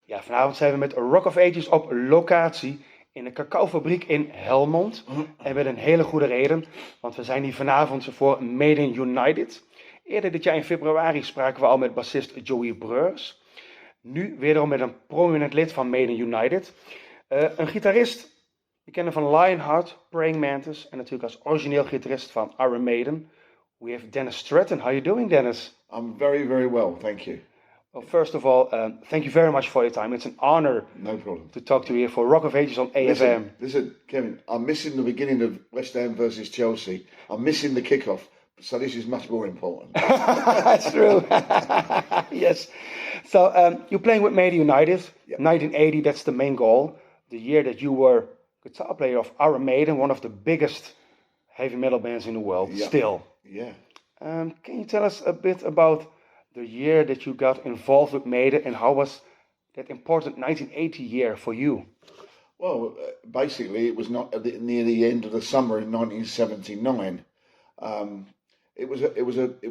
Ja, vanavond zijn we met Rock of Ages op locatie in de cacaofabriek in Helmond. En met een hele goede reden, want we zijn hier vanavond voor Maiden United. Eerder dit jaar in februari spraken we al met bassist Joey Breurs. Nu wederom met een prominent lid van Maiden United. Een gitarist, we kennen van Lionheart, Mantas en natuurlijk als origineel gitarist van Iron Maiden. We have Dennis Stratton. How are you doing, Dennis? I'm very, very well, thank you. Well, first of all, thank you very much for your time. It's an honor No problem. to talk to you here for Rock of Ages on AFM. Listen, Kevin, I'm missing the beginning of West Ham versus Chelsea. I'm missing the kickoff, so this is much more important. That's true. Yes. So you're playing with Maiden United. Yep. 1980, that's the main goal. The year that you were guitar player of Iron Maiden, one of the biggest heavy metal bands in the world, still. Yeah. Can you tell us a bit about the year that you got involved with Maiden and how was that important 1980 year for you? Well, basically, it was not near the end of the summer in 1979. It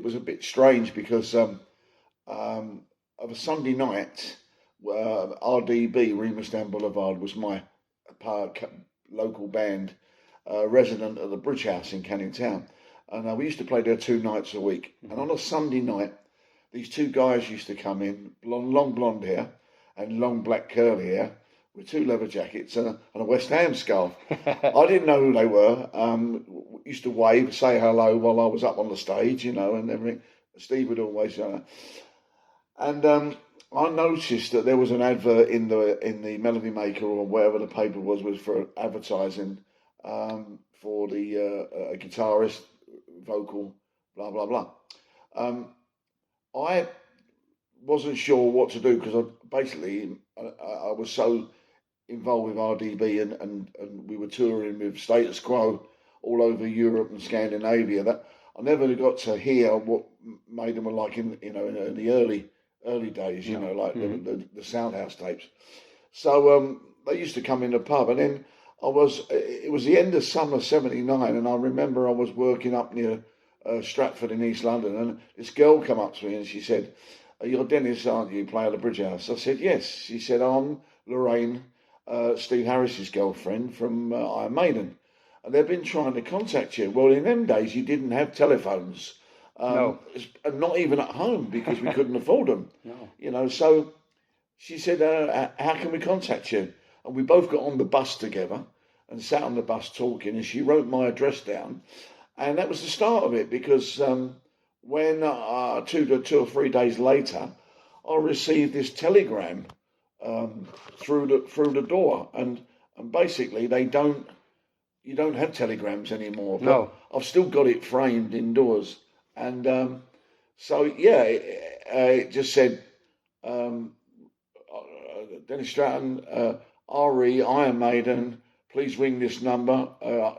was a bit strange because of a Sunday night, RDB, Remustown Boulevard, was my local band resident at the Bridge House in Canning Town. And we used to play there 2 nights a week. Mm-hmm. And on a Sunday night, these 2 guys used to come in, long blonde hair and long black curly hair, with 2 leather jackets and a West Ham scarf. I didn't know who they were. Used to wave, say hello while I was up on the stage, and everything. Steve would always. And I noticed that there was an advert in the Melody Maker or wherever the paper was for advertising for the guitarist, vocal, blah blah blah. I wasn't sure what to do because I was so involved with RDB and we were touring with Status Quo all over Europe and Scandinavia that I never got to hear what Maiden were like in the early days, the Soundhouse tapes. So they used to come in the pub, and then it was the end of summer '79, and I remember I was working up near Stratford in East London, and this girl came up to me and she said, "You're Dennis, aren't you? Play at the Bridge House?" I said, "Yes." She said, "I'm Lorraine, Steve Harris's girlfriend from Iron Maiden, and they've been trying to contact you." Well, in them days, you didn't have telephones, no, not even at home because we couldn't afford them. No. So she said, "How can we contact you?" And we both got on the bus together and sat on the bus talking, and she wrote my address down. And that was the start of it because when 2 or 3 days later, I received this telegram through the door, and basically you don't have telegrams anymore. But no, I've still got it framed indoors, and it just said Dennis Stratton, RE Iron Maiden, please ring this number,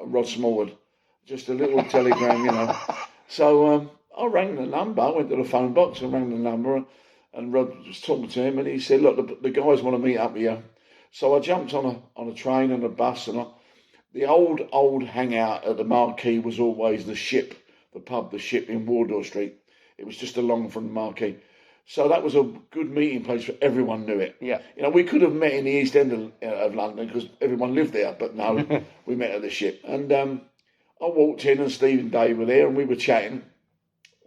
Rod Smallwood. Just a little telegram, So I rang the number. I went to the phone box and rang the number, and Rod was talking to him, and he said, "Look, the guys want to meet up here." So I jumped on a train and a bus, and the old hangout at the Marquee was always the Ship, the pub, the Ship in Wardour Street. It was just along from the Marquee. So that was a good meeting place for everyone knew it. Yeah. We could have met in the East End of London because everyone lived there, but no, we met at the Ship. And I walked in and Steve and Dave were there and we were chatting.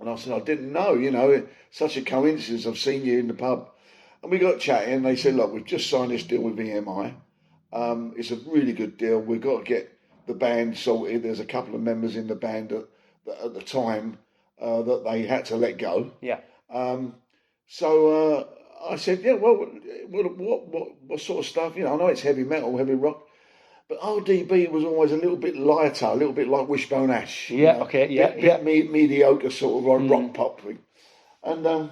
And I said, "I didn't know, such a coincidence. I've seen you in the pub." And we got chatting and they said, "Look, we've just signed this deal with VMI. It's a really good deal. We've got to get the band sorted. There's a couple of members in the band that at the time that they had to let go." Yeah. So I said, "Yeah, well, what sort of stuff? I know it's heavy metal, heavy rock. But RDB was always a little bit lighter, a little bit like Wishbone Ash. Yeah, okay, yeah. Mediocre sort of rock pop thing." And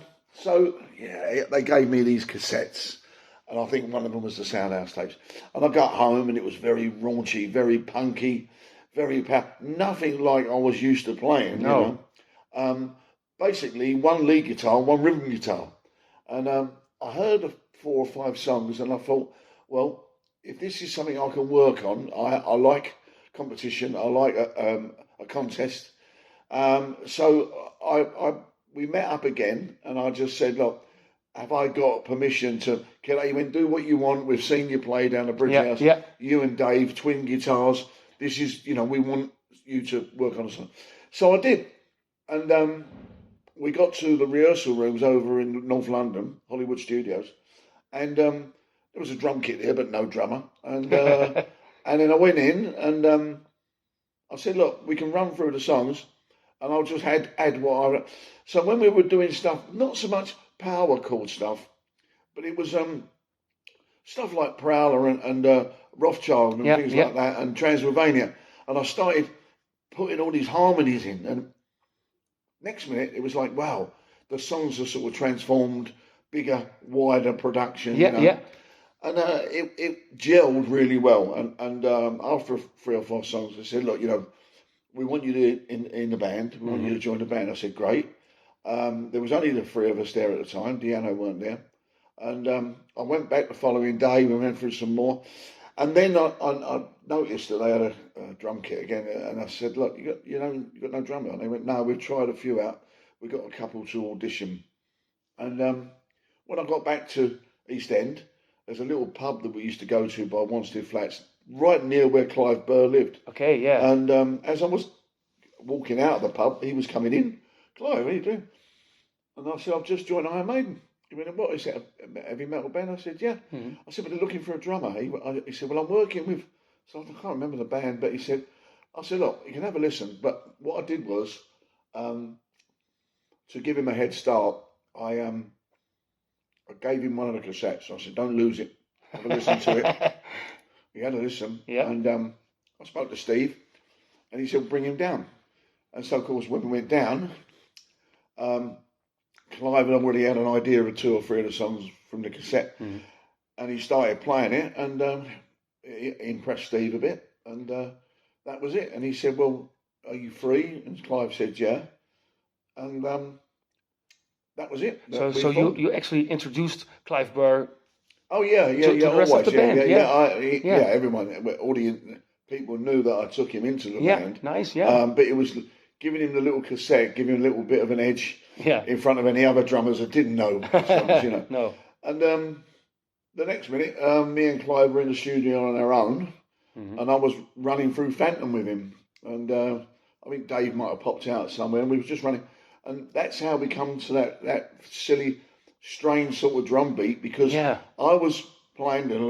they gave me these cassettes, and I think one of them was the Soundhouse tapes. And I got home, and it was very raunchy, very punky, nothing like I was used to playing. No. Basically, 1 lead guitar, 1 rhythm guitar, and I heard 4 or 5 songs, and I thought, well, if this is something I can work on, I like competition, I like a contest. So we met up again, and I just said, "Look, have I got permission to, he went, do what you want. We've seen you play down the Bridge House. Yeah. You and Dave, twin guitars. This is, we want you to work on a song. So I did. And we got to the rehearsal rooms over in North London, Hollywood Studios. And there was a drum kit there, but no drummer. And and then I went in and I said, look, we can run through the songs and I'll just add what I... So when we were doing stuff, not so much power chord stuff, but it was stuff like Prowler and Rothschild and things like that, and Transylvania. And I started putting all these harmonies in, and next minute it was like, wow, the songs are sort of transformed, bigger, wider production. And it gelled really well. And after 3 or 4 songs, I said, look, we want you to in the band. We want you to join the band. I said, great. There was only the 3 of us there at the time. Deanna weren't there. And I went back the following day. We went through some more. And then I noticed that they had a drum kit again. And I said, look, you got no drummer. And they went, no, we've tried a few out. We got a couple to audition. And when I got back to East End, there's a little pub that we used to go to by Wanstead Flats, right near where Clive Burr lived. Okay, yeah. And as I was walking out of the pub, he was coming in. Clive, what are you doing? And I said, I've just joined Iron Maiden. He went, what? He said, a heavy metal band? I said, yeah. Mm-hmm. I said, but they're looking for a drummer. He said, well, I'm working with... So I can't remember the band, but I said, look, you can have a listen. But what I did was, to give him a head start, I gave him one of the cassettes. I said, don't lose it. Have a listen to it. He had a listen. Yeah. And I spoke to Steve, and he said, bring him down. And so, of course, when we went down, Clive had already had an idea of 2 or 3 of the songs from the cassette. Mm-hmm. And he started playing it, and it impressed Steve a bit. And that was it. And he said, well, are you free? And Clive said, yeah. And that was it. So you actually introduced Clive Burr. Oh yeah, to the rest of the band. Everyone, all the people knew that I took him into the band. Yeah, nice. Yeah. But it was giving him the little cassette, giving him a little bit of an edge in front of any other drummers that didn't know songs, No. And the next minute, me and Clive were in the studio on our own, and I was running through Phantom with him, and I think Dave might have popped out somewhere, and we were just running. And that's how we come to that silly, strange sort of drum beat, because I was playing and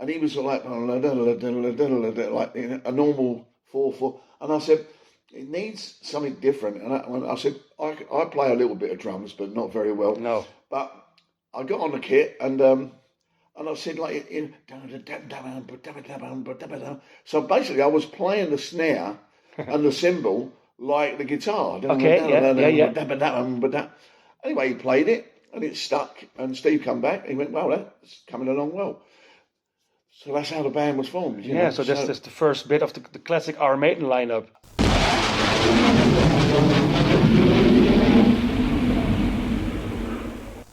he was like a normal 4/4, and I said it needs something different. And I said I play a little bit of drums, but not very well. No, but I got on the kit and I said like so basically I was playing the snare and the cymbal like the guitar. Okay, Anyway, he played it and it stuck, and Steve come back. He went, well, that's coming along well. So that's how the band was formed. You know? So that's the first bit of the classic Iron Maiden lineup.